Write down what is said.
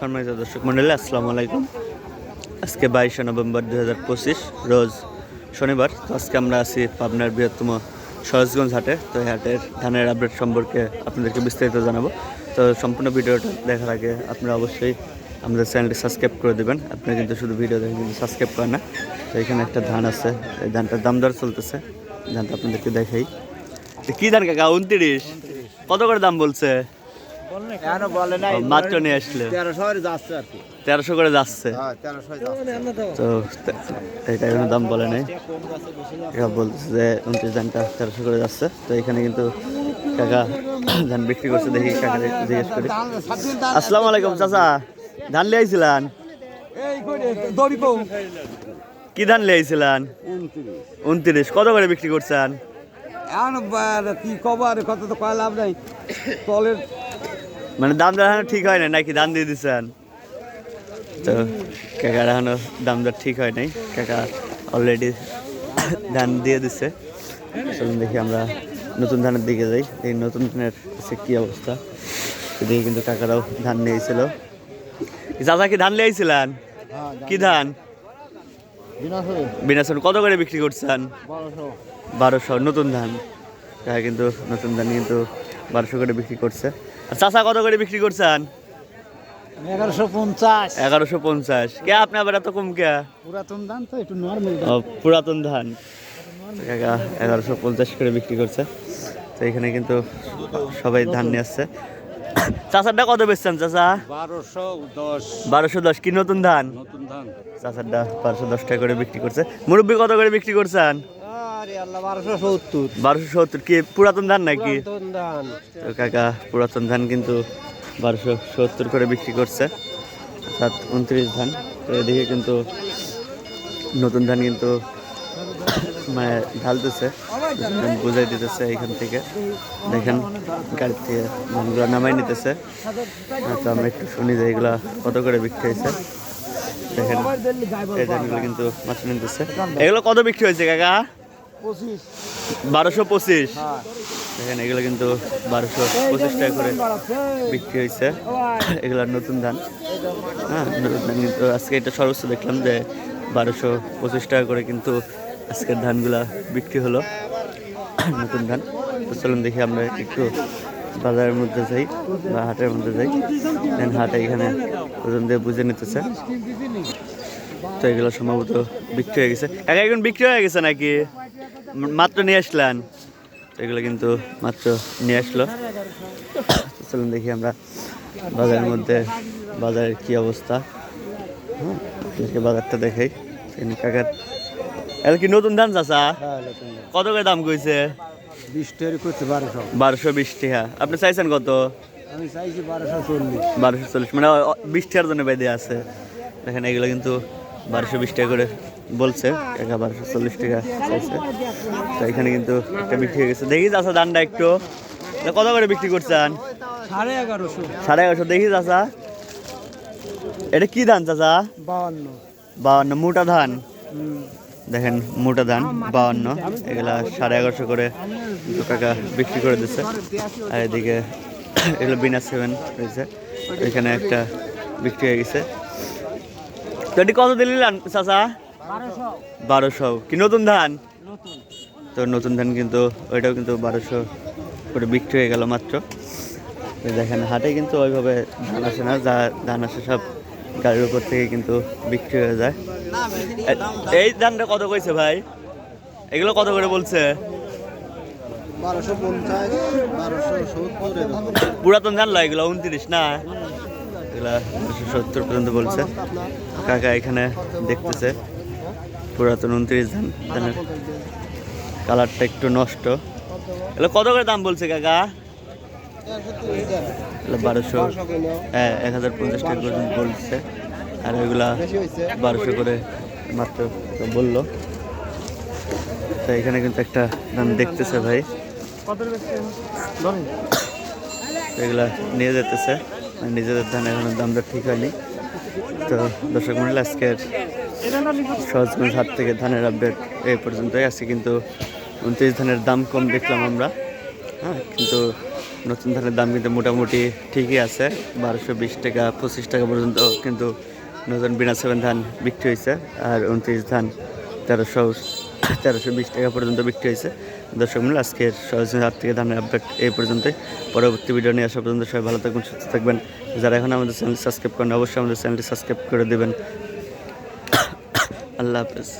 সম্মানিত দর্শক মণ্ডলী, আসসালামু আলাইকুম। আজকে 22 নভেম্বর 2025 রোজ শনিবার। তো আজকে আমরা আছি পাবনার বৃহত্তম সরোজগঞ্জ হাটে। তো এই হাটের ধানের আপডেট সম্পর্কে আপনাদেরকে বিস্তারিত জানাবো। তো সম্পূর্ণ ভিডিওটা দেখার আগে আপনারা অবশ্যই আমাদের চ্যানেলটি সাবস্ক্রাইব করে দেবেন। আপনারা কিন্তু শুধু ভিডিও দেখে কিন্তু সাবস্ক্রাইব করেন না। তো এখানে একটা ধান আছে, এই ধানটার দাম দর চলতেছে, ধানটা আপনাদেরকে দেখাই। কি ধান কাকা? 29। কত করে দাম বলছে? মাত্র নিয়ে আসলে 1300 করে যাচ্ছে। তো এটা এখনো দাম বলে নাই, বলছে যে 29 ধানটা 1300 করে যাচ্ছে। তো এখানে কিন্তু কাকা ধান বিক্রি করছে, দেখি কাকা জিজ্ঞেস করি। আসসালামু আলাইকুম চাচা, ধান লিয়াইছিলেন? কি ধান লিয়াইছিলেন? 29। কত করে বিক্রি করছেন? কি কবার কত তো কয় লাভ নাই তলের, মানে দাম দর এখনো ঠিক হয় না নাকি দাম দিয়ে দিচ্ছেন? তো কাকার এখনো দাম দর ঠিক হয় নাই, কাকা অলরেডি ধান দিয়ে দিচ্ছে। চলুন দেখি আমরা নতুন ধানের দিকে যাই, এই নতুন ধানের কি অবস্থা। এদিকে কিন্তু কাকারাও ধান নিয়েছিল। চাচা কি ধান নিয়েছিলেন? কি ধান? বিনাশন। কত করে বিক্রি করছেন? 1200। নতুন ধান, কাকা কিন্তু নতুন ধান কিন্তু 1200 করে বিক্রি করছে। আর চাচা কত করে বিক্রি করছেন? 1150। 1150। কে আপনি আবার এত কম কে? পুরাতন ধান তো একটু নরমাল। পুরাতন ধান কাকা 1150 করে বিক্রি করছে। তো এখানে কিন্তু সবাই ধান নিয়ে আসছে। চাচারটা কত বেচছেন চাচা? 1210। কি নতুন ধান? চাচারটা 1210 টাকা করে বিক্রি করছে। মুরব্বী কত করে বিক্রি করছেন? 1270। কি পুরাতন ধান নাকি? তো কাকা পুরাতন ধান কিন্তু 1270 করে বিক্রি করছে, অর্থাৎ 29 ধান। তো এদিকে কিন্তু নতুন ধান কিন্তু মানে ঢালতেছে, বুঝাই দিতেছে এইখান থেকে। দেখেন গাড়ি থেকে ধানগুলো নামাই নিতেছে। তো আমরা একটু শুনি যে এগুলা কত করে বিক্রি হয়েছে। দেখেন এই ধানগুলো কিন্তু মাছ নিতেছে। এগুলো কত বিক্রি হয়েছে কাকা? 1225। দেখেন এগুলো কিন্তু 1225 টাকা করে বিক্রি হয়েছে। এগুলো নতুন ধান। হ্যাঁ, নতুন ধান কিন্তু আজকে এটা সর্বোচ্চ দেখলাম যে 1225 টাকা করে কিন্তু আজকের ধানগুলা বিক্রি হলো, নতুন ধান। তো চলুন দেখি আমরা একটু বাজারের মধ্যে যাই বা হাটের মধ্যে যাই। দেন হাটে এখানে ওজন দিয়ে বুঝে নিতেছে। তো এগুলো সম্ভবত বিক্রি হয়ে গেছে। এখন বিক্রি হয়ে গেছে নাকি মাত্র নিয়ে আসলেন? তো এগুলো কিন্তু মাত্র নিয়ে আসলো। চলুন দেখি আমরা বাজারের মধ্যে বাজারের কি অবস্থা। হ্যাঁ, বাজারটা দেখাই। কাকার এর কি নতুন ধান চাচা? কত করে দাম কইছে? 1220 টাকা। আপনি চাইছেন কত? আমি চাইছি 1240। 1240 মানে 20 টাকার জন্য বেঁধে আছে। দেখেন এগুলো কিন্তু 1220 টাকা করে বলছে, কাকা 1240 টাকা চাইছে। তো এখানে কিন্তু একটা বিক্রি হয়ে গেছে। দেখি চাচা ধানটা একটু কত করে বিক্রি করছেন? 1150। 1150। দেখি চাচা এটা কি ধান চাচা? 52। মোটা ধান। দেখেন মোটা ধান 52। এগুলা 1150 করে কাকা বিক্রি করে দিচ্ছে। আর এদিকে এগুলো বিনা 7 হয়েছে। এখানে একটা বিক্রি হয়ে গেছে। তো এটি কত দিলেন চাচা? 1200। কি নতুন ধান? তো নতুন ধান কিন্তু ওইটাও কিন্তু 1200 করে বিক্রি হয়ে গেল মাত্র। দেখেন হাটে কিন্তু ওইভাবে ধান আসে না, যা ধান আসে সব গাড়ির উপর থেকে কিন্তু বিক্রি হয়ে যায়। এই ধানটা কত কইছে ভাই? এগুলো কত করে বলছে? 1250, পুরাতন ধান লয় এগুলো 29 না, এগুলা 1270 পর্যন্ত বলছে। কাকা এখানে দেখতেছে পুরাতন 29 ধান। ধানের কালারটা একটু নষ্ট। এগুলো কত করে দাম বলছে কাকা? 1200। হ্যাঁ, 1050 টাকা পর্যন্ত বলছে। আর ওইগুলা 1200 করে মাত্র বললো। তো এখানে কিন্তু একটা দাম দেখতেছে ভাই, এগুলা নিয়ে যেতেছে। নিজেদের ধান এখনো দাম দর ঠিক হয়নি। তো দর্শক মন্ডলী, আজকের সরোজগঞ্জ হাট থেকে ধানের আপডেট এই পর্যন্তই আছে। কিন্তু 29 ধানের দাম কম দেখলাম আমরা। হ্যাঁ, কিন্তু নতুন ধানের দাম কিন্তু মোটামুটি ঠিকই আছে, 1220 টাকা 25 টাকা পর্যন্ত কিন্তু নতুন বিনা 7 ধান বিক্রি হয়েছে। আর 29 ধান 1320 টাকা পর্যন্ত বিক্রি হয়েছে। দর্শক মূল্য আজকের সহজে হাট থেকে ধানের আপডেট এই পর্যন্তই। পরবর্তী ভিডিও নিয়ে আসা পর্যন্ত সবাই ভালো থাকবেন, সুস্থ থাকবেন। যারা এখন আমাদের চ্যানেল সাবস্ক্রাইব করেন অবশ্যই আমাদের চ্যানেলটি সাবস্ক্রাইব করে দেবেন। আল্লাহ হাফেজ।